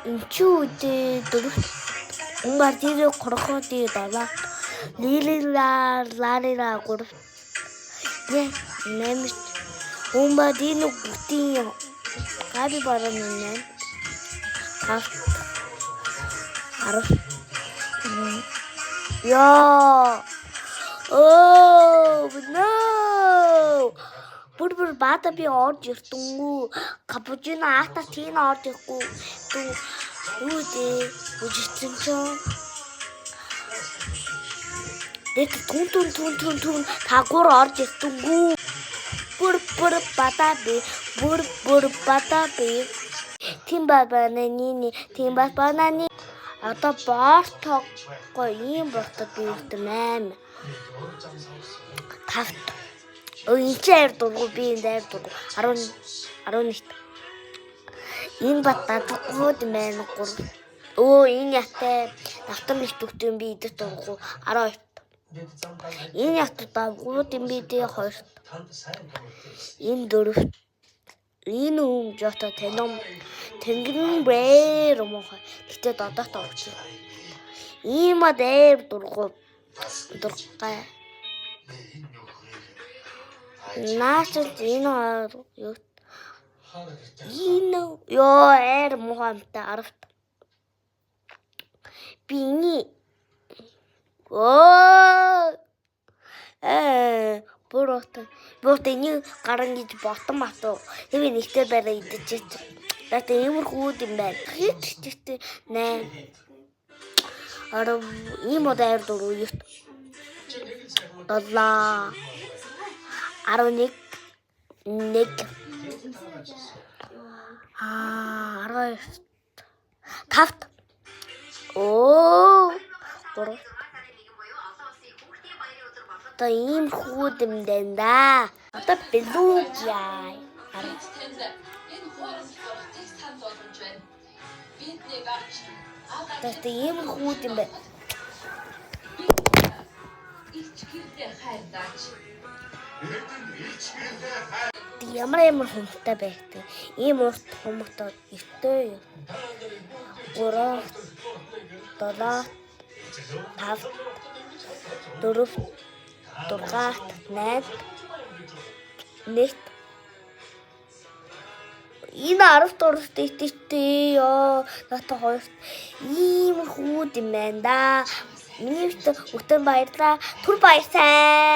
Инчүүдээ дөрөв Умбардиро крокодил дала лилиларла гурав нэмж Умбардино гутиньо габи баранна арав яа oh no бүр бата би орж иртэнгүй капучино ата тин орж ирэхгүй түү үүдээ үжигдсэн чоо дэт түн тагуур орж иртэнгүй бүр бата би тимбабананы одоо бортоггүй ийм бортод би үтмэм тавт инчээр дургу би энэ дээр дургу 11 энэ бататгууд мэн гур энэ ятай давтар нэг төгтөн би идэж дургу 12 энэ ятай дагууд юм би дээ 2 энэ 4 энэ жото тэнгэрэн бэр мохоо гэтээ додоотой өгч ийм дээр дургай наачил энэ ёо эр мохамтай аравт бини Бот энэ гаран гэж ботом атуу. Хэвээ нэгтэй бараа идчихэж. Дата иймэрхүү юм байна. Хиттэй нэ. Арав ийм удаар дөрөв. Долла 11 12 тавт гурав та ийм хүүд юм дэнда. Одоо бэлүүжай. Та ийм хүүд юм бэ. Ямар хүнтэй байхтэй. Ийм урт хүмүүстээ эртөө 3 7 5 4 6 8 1 энэ 10 дурт иттэй ёо ната 2 ийм хүүд юм байна да. Миний өтөн баярлаа. Түр баяртай.